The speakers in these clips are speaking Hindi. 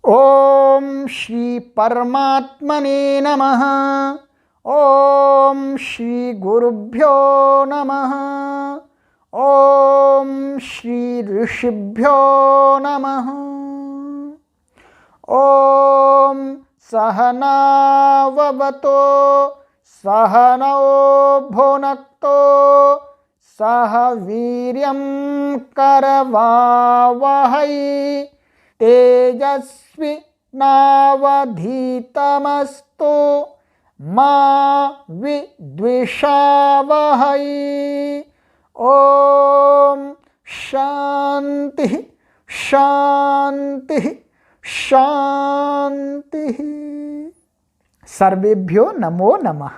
ओम श्री परमात्मने नमः। ओम श्री गुरुभ्यो नमः। ओम श्री ऋषिभ्यो नमः। ओम सहनाववतो सहनौ भुनक्तो सह वीर्यं करवावहै तेजस्वी नावधीतमस्तु मा विद्विषावहै। ओम शांति शांति शांति। सर्वेभ्यो नमो नमः।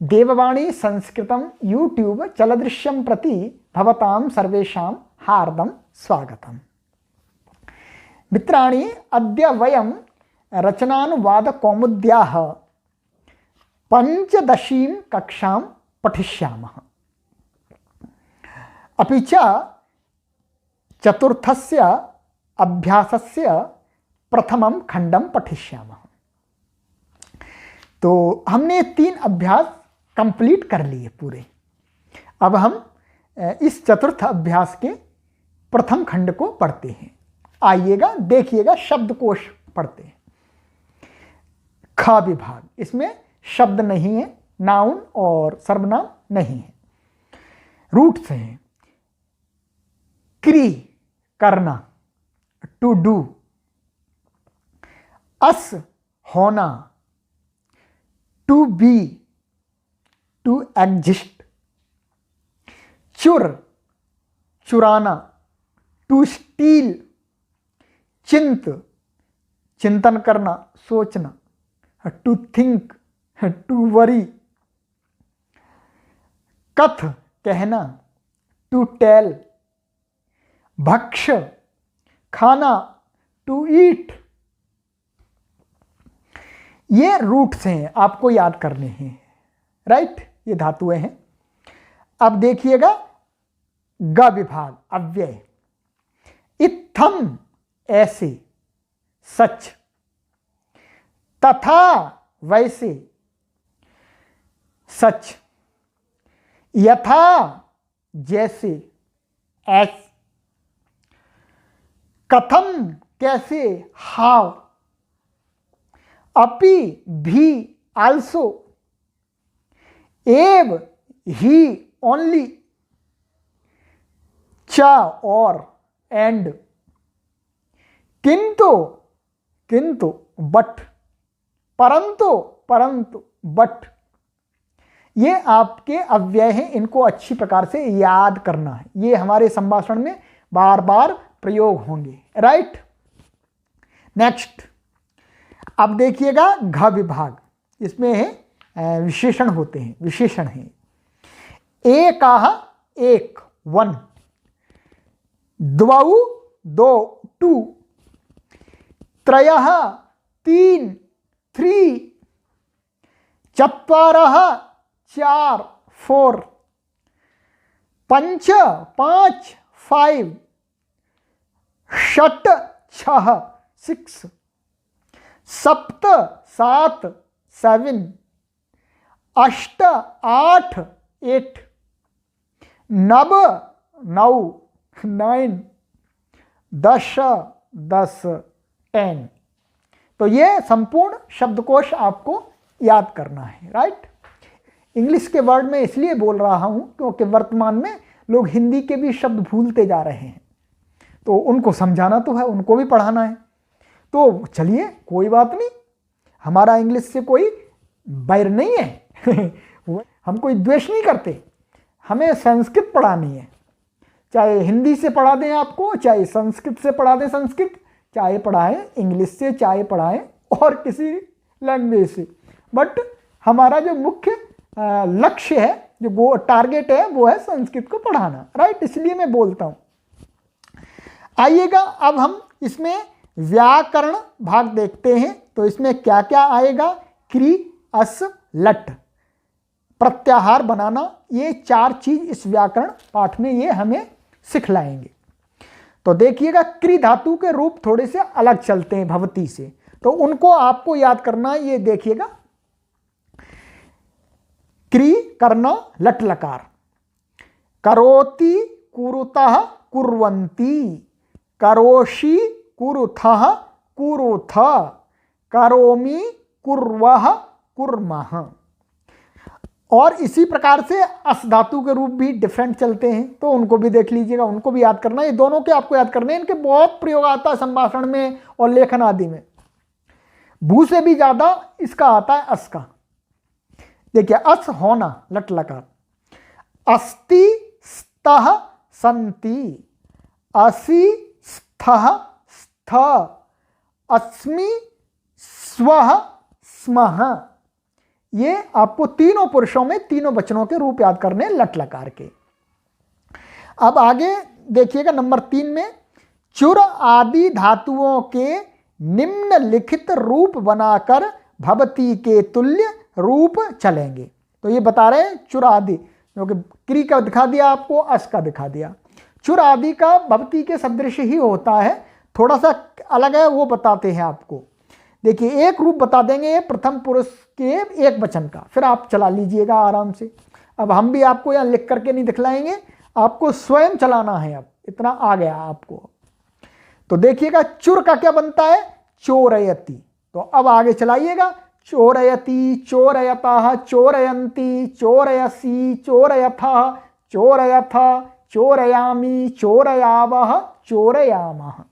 देववाणी संस्कृतं यूट्यूब चलदृश्यं प्रति भवतां सर्वेषां हार्दं स्वागतम्। मित्राणि, अद्य वयं रचनानुवादकौमुद्याः पञ्चदशीं कक्षां पठिष्यामः। अपि च चतुर्थस्य अभ्यासस्य प्रथमं खंडं पठिष्यामः। तो हमने 3 अभ्यास कंप्लीट कर लिए पूरे। अब हम इस चतुर्थ अभ्यास के प्रथम खंड को पढ़ते हैं। आइएगा, देखिएगा, शब्दकोश पढ़ते हैं। ख विभाग, इसमें शब्द नहीं है, नाउन और सर्वनाम नहीं है, रूट्स हैं। क्री, करना, टू डू। अस, होना, टू बी, टू एग्जिस्ट। चुर, चुराना, टू स्टील। चिंत, चिंतन करना, सोचना, टू थिंक, टू वरी। कथ, कहना, टू टेल। भक्ष, खाना, टू ईट। ये रूट्स हैं, आपको याद करने हैं, राइट? ये धातुएं हैं। अब देखिएगा ग विभाग, अव्यय। इत्थम, ऐसे, सच। तथा, वैसे, सच। यथा, जैसे, एस। कथम, कैसे, हाउ। अपि, भी, आल्सो। एव, ही, ओनली। च, और, एंड। किंतु, किंतु, बट। परंतु, परंतु, बट। ये आपके अव्यय हैं, इनको अच्छी प्रकार से याद करना है। ये हमारे संभाषण में बार बार प्रयोग होंगे, राइट? नेक्स्ट, अब देखिएगा घ विभाग। इसमें है विशेषण होते हैं, विशेषण हैं। एकाः, एक, 1। द्वौ, 2, 2। त्रयः, 3, 3। चत्वारः, 4, 4। पंच, 5, 5। षट्, 6, 6। सप्त, 7, 7। अष्ट, 8, 8। नव, 9, 9। दश, 10, 10। तो ये संपूर्ण शब्दकोश आपको याद करना है, राइट? इंग्लिश के वर्ड में इसलिए बोल रहा हूं क्योंकि वर्तमान में लोग हिंदी के भी शब्द भूलते जा रहे हैं, तो उनको समझाना तो है, उनको भी पढ़ाना है। तो चलिए, कोई बात नहीं, हमारा इंग्लिश से कोई बैर नहीं है। हम कोई द्वेष नहीं करते, हमें संस्कृत पढ़ानी है। चाहे हिंदी से पढ़ा दें आपको, चाहे संस्कृत से पढ़ा दें संस्कृत, चाहे पढ़ाएं इंग्लिश से, चाहे पढ़ाएं और किसी लैंग्वेज से, बट हमारा जो मुख्य लक्ष्य है, जो टारगेट है, वो है संस्कृत को पढ़ाना, राइट? इसलिए मैं बोलता हूं। आइएगा, अब हम इसमें व्याकरण भाग देखते हैं। तो इसमें क्या क्या आएगा? क्री, अस, लट, प्रत्याहार बनाना, ये 4 चीज इस व्याकरण पाठ में ये हमें सिखलाएंगे। तो देखिएगा क्री धातु के रूप थोड़े से अलग चलते हैं भवती से, तो उनको आपको याद करना है। ये देखिएगा, क्री करना लट लकार, करोति कुरुतः कुर्वन्ति, करोषि कुरुथः कुरुथ, करोमि कुर्वः कुर्मः। और इसी प्रकार से अस धातु के रूप भी डिफरेंट चलते हैं, तो उनको भी देख लीजिएगा, उनको भी याद करना है। ये दोनों के आपको याद करने हैं, इनके बहुत प्रयोग आता है संभाषण में और लेखन आदि में। भू से भी ज्यादा इसका आता है अस का। देखिए, अस होना लट लकार, अस्ति स्तः संति, असि स्थः स्थ, अस्मि स्वः स्मः। ये आपको तीनों पुरुषों में तीनों वचनों के रूप याद करने लट लकार के। अब आगे देखिएगा नंबर 3 में, चुर आदि धातुओं के निम्नलिखित रूप बनाकर भवती के तुल्य रूप चलेंगे। तो ये बता रहे हैं चुर आदि, क्योंकि क्री का दिखा दिया आपको, अस का दिखा दिया। चुर आदि का भवती के सदृश ही होता है, थोड़ा सा अलग है, वो बताते हैं आपको। देखिए, एक रूप बता देंगे प्रथम पुरुष के एक वचन का, फिर आप चला लीजिएगा आराम से। अब हम भी आपको यहाँ लिख करके नहीं दिखलाएंगे, आपको स्वयं चलाना है। अब इतना आ गया आपको। तो देखिएगा, चुर का क्या बनता है, चोरयति। तो अब आगे चलाइएगा, चोरयति, चोरयतः, चोरयन्ति, चोरयसि, चोरयथः, चोरयथ, चोरयामि, चोरयावः, चोरयामः।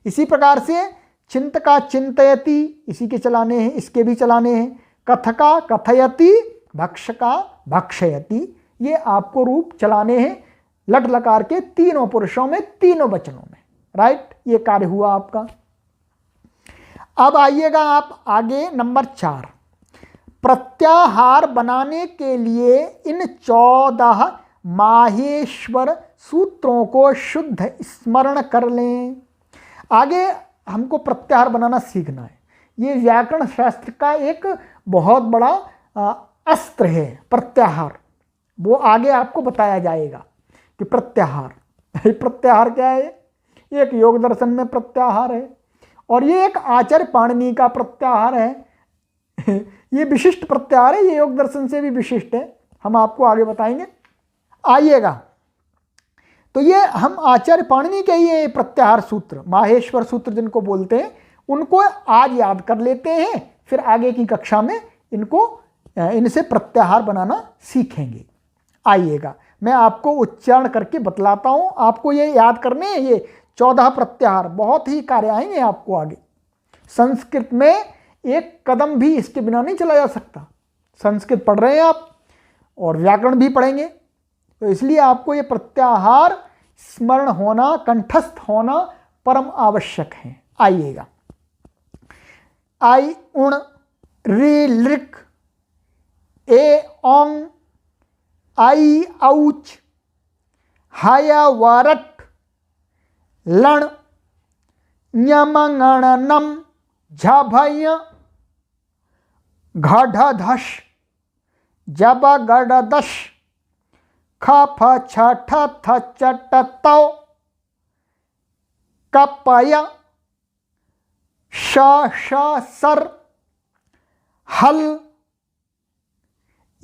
इसी प्रकार से चिंत का चिंतयति, इसी के चलाने हैं, इसके भी चलाने हैं। कथ का कथयति, भक्ष का भक्षयति। ये आपको रूप चलाने हैं लट लकार के तीनों पुरुषों में तीनों वचनों में। राइट, ये कार्य हुआ आपका। अब आइएगा आप आगे नंबर 4, प्रत्याहार बनाने के लिए इन 14 माहेश्वर सूत्रों को शुद्ध स्मरण कर लें। आगे हमको प्रत्याहार बनाना सीखना है। ये व्याकरण शास्त्र का एक बहुत बड़ा अस्त्र है प्रत्याहार, वो आगे आपको बताया जाएगा कि प्रत्याहार प्रत्याहार क्या है। एक योग दर्शन में प्रत्याहार है, और ये एक आचार्य पाणिनि का प्रत्याहार है। ये विशिष्ट प्रत्याहार है, ये योग दर्शन से भी विशिष्ट है, हम आपको आगे बताएंगे। आइएगा, तो ये हम आचार्य पाणिनि के ही ये प्रत्याहार सूत्र, माहेश्वर सूत्र जिनको बोलते हैं, उनको आज याद कर लेते हैं, फिर आगे की कक्षा में इनसे प्रत्याहार बनाना सीखेंगे। आइएगा, मैं आपको उच्चारण करके बतलाता हूं, आपको ये याद करने हैं। ये 14 प्रत्याहार बहुत ही कार्य आएंगे आपको आगे। संस्कृत में एक कदम भी इसके बिना नहीं चला जा सकता। संस्कृत पढ़ रहे हैं आप और व्याकरण भी पढ़ेंगे, तो इसलिए आपको ये प्रत्याहार स्मरण होना, कंठस्थ होना परम आवश्यक है। आइएगा, आई उण रे लृक ए ओंग आई औच हाया वारट लण न्यमंगणनम झभय घढ़धश जब गढ़दश ख फ छ ठ थ च ट तौ कपय श श सर हल।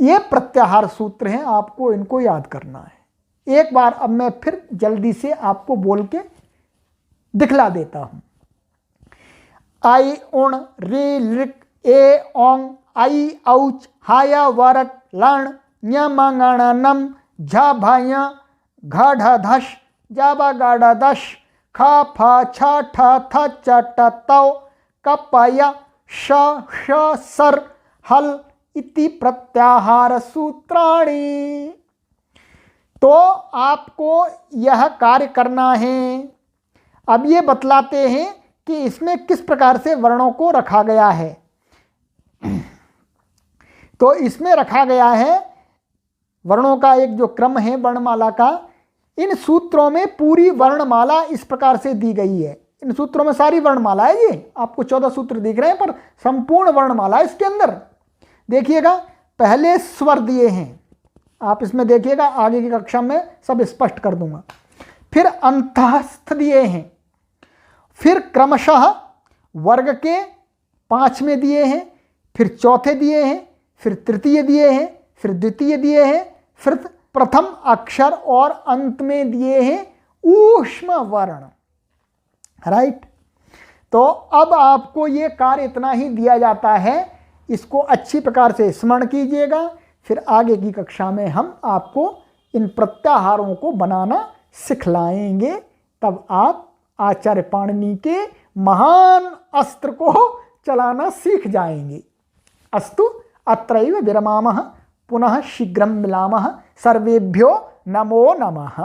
ये प्रत्याहार सूत्र हैं, आपको इनको याद करना है। एक बार अब मैं फिर जल्दी से आपको बोल के दिखला देता हूं। आई उण रे लृक ए ओंग आई औच हाया वरक लण न्यमंगणनम झ भय घढ़धश जब गढ़दश ख फ छ ठ थ च ट तौ कपय श श सर हल इति प्रत्याहार सूत्राणि। तो आपको यह कार्य करना है। अब ये बतलाते हैं कि इसमें किस प्रकार से वर्णों को रखा गया है। तो इसमें रखा गया है वर्णों का एक जो क्रम है वर्णमाला का। इन सूत्रों में पूरी वर्णमाला इस प्रकार से दी गई है। इन सूत्रों में सारी वर्णमाला है। ये आपको 14 सूत्र दिख रहे हैं, पर संपूर्ण वर्णमाला इसके अंदर। देखिएगा, पहले स्वर दिए हैं, आप इसमें देखिएगा, आगे की कक्षा में सब स्पष्ट कर दूंगा। फिर अंतःस्थ दिए हैं, फिर क्रमशः वर्ग के 5वें दिए हैं, फिर चौथे दिए हैं, फिर तृतीय दिए हैं, फिर द्वितीय दिए हैं, फिर प्रथम अक्षर और अंत में दिए हैं ऊष्म वर्ण। राइट। तो अब आपको ये कार्य इतना ही दिया जाता है, इसको अच्छी प्रकार से स्मरण कीजिएगा। फिर आगे की कक्षा में हम आपको इन प्रत्याहारों को बनाना सिखलाएंगे, तब आप आचार्य पाणिनि के महान अस्त्र को चलाना सीख जाएंगे। अस्तु अत्रैव विरमामः, पुनः शीघ्रं मिलामः। सर्वेभ्यो नमो नमः।